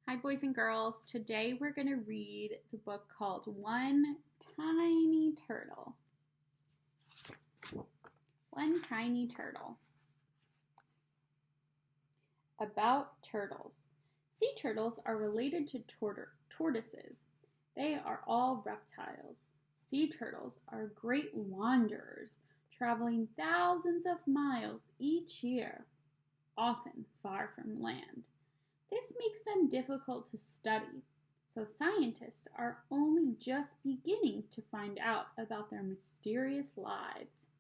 Hi, boys and girls. Today we're going to read the book called One Tiny Turtle. One Tiny Turtle. About turtles. Sea turtles are related to tortoises. They are all reptiles. Sea turtles are great wanderers, traveling thousands of miles each year, often far from land. This makes them difficult to study, so scientists are only just beginning to find out about their mysterious lives.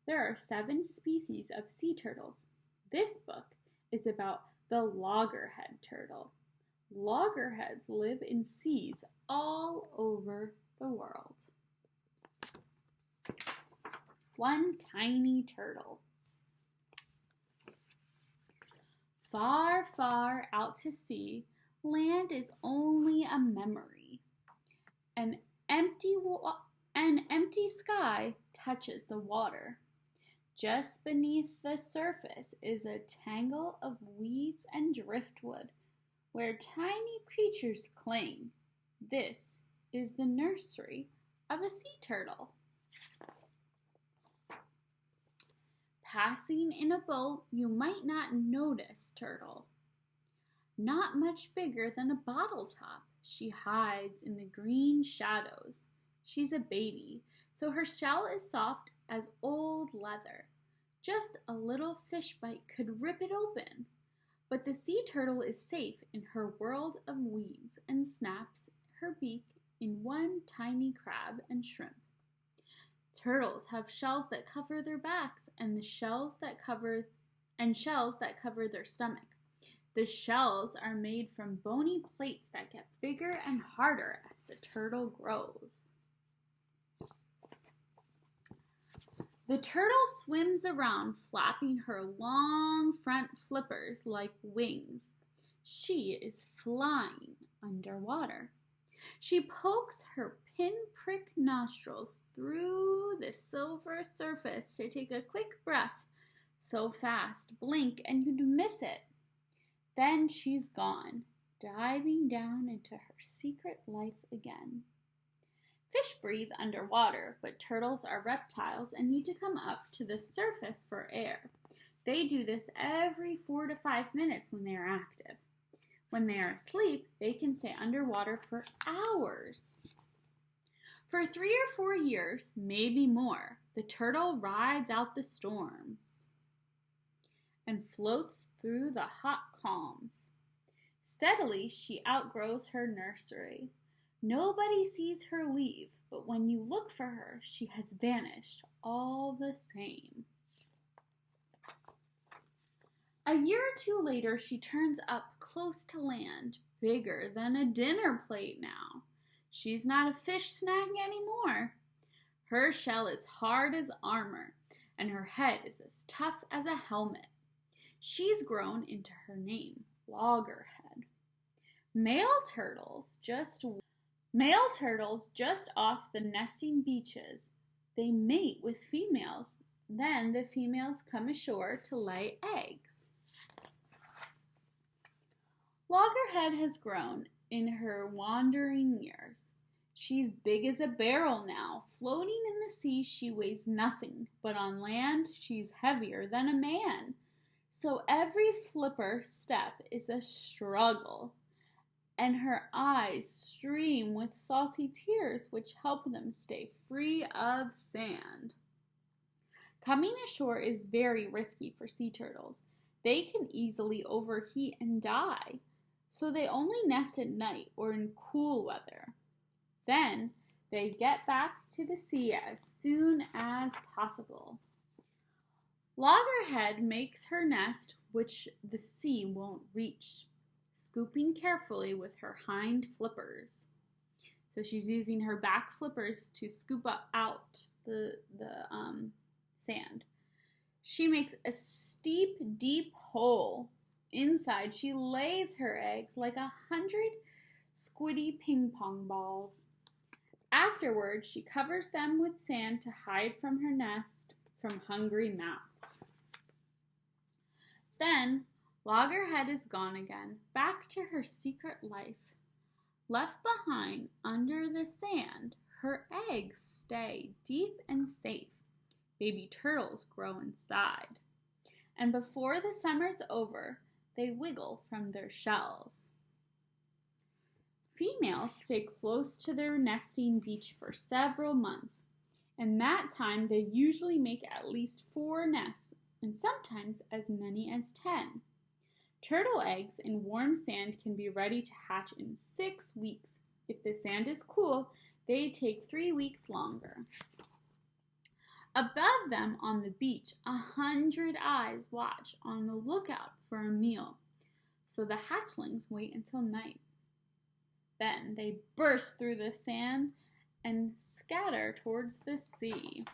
There are 7 species of sea turtles. This book is about the loggerhead turtle. Loggerheads live in seas all over the world. One tiny turtle. Far, far out to sea, land is only a memory. An empty sky touches the water. Just beneath the surface is a tangle of weeds and driftwood where tiny creatures cling. This is the nursery of a sea turtle. Passing in a boat, you might not notice Turtle. Not much bigger than a bottle top, she hides in the green shadows. She's a baby, so her shell is soft as old leather. Just a little fish bite could rip it open. But the sea turtle is safe in her world of weeds and snaps her beak in one tiny crab and shrimp. Turtles have shells that cover their backs and shells that cover their stomach. The shells are made from bony plates that get bigger and harder as the turtle grows. The turtle swims around, flapping her long front flippers like wings. She is flying underwater. She pokes her pinprick nostrils through the silver surface to take a quick breath. So fast, blink and you'd miss it. Then she's gone, diving down into her secret life again. Fish breathe underwater, but turtles are reptiles and need to come up to the surface for air. They do this every 4 to 5 minutes when they are active. When they are asleep, they can stay underwater for hours. For 3 or 4 years, maybe more, the turtle rides out the storms and floats through the hot calms. Steadily, she outgrows her nursery. Nobody sees her leave, but when you look for her, she has vanished all the same. A year or 2 later, she turns up close to land, bigger than a dinner plate now. She's not a fish snack anymore. Her shell is hard as armor, and her head is as tough as a helmet. She's grown into her name, Loggerhead. Male turtles just off the nesting beaches. They mate with females. Then the females come ashore to lay eggs. Loggerhead has grown in her wandering years. She's big as a barrel now. Floating in the sea, she weighs nothing, but on land, she's heavier than a man. So every flipper step is a struggle, and her eyes stream with salty tears which help them stay free of sand. Coming ashore is very risky for sea turtles. They can easily overheat and die, so they only nest at night or in cool weather. Then they get back to the sea as soon as possible. Loggerhead makes her nest which the sea won't reach, scooping carefully with her hind flippers. So she's using her back flippers to scoop out the sand. She makes a steep, deep hole. Inside, she lays her eggs like 100 squiddy ping pong balls. Afterward, she covers them with sand to hide from her nest from hungry mouths. Then Loggerhead is gone again, back to her secret life. Left behind under the sand, her eggs stay deep and safe. Baby turtles grow inside. And before the summer's over, they wiggle from their shells. Females stay close to their nesting beach for several months. In that time, they usually make at least 4 nests, and sometimes as many as 10. Turtle eggs in warm sand can be ready to hatch in 6 weeks. If the sand is cool, they take 3 weeks longer. Above them on the beach, 100 eyes watch on the lookout for a meal. So the hatchlings wait until night. Then they burst through the sand and scatter towards the sea.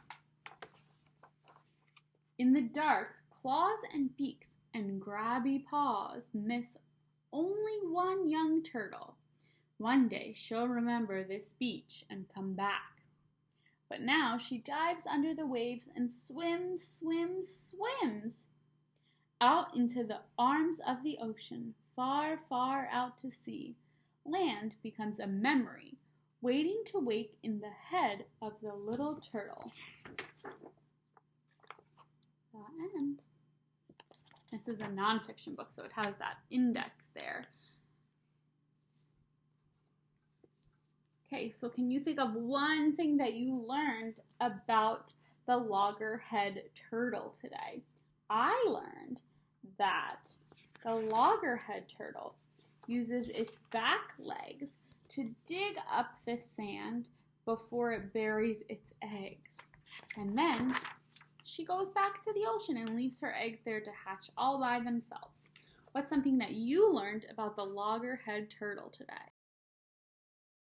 In the dark, claws and beaks and grabby paws miss only one young turtle. One day she'll remember this beach and come back. But now she dives under the waves and swims, swims, swims out into the arms of the ocean, far, far out to sea. Land becomes a memory, waiting to wake in the head of the little turtle. The end. This is a nonfiction book, so it has that index there. Okay, so can you think of one thing that you learned about the loggerhead turtle today? I learned that the loggerhead turtle uses its back legs to dig up the sand before it buries its eggs. And then she goes back to the ocean and leaves her eggs there to hatch all by themselves. What's something that you learned about the loggerhead turtle today?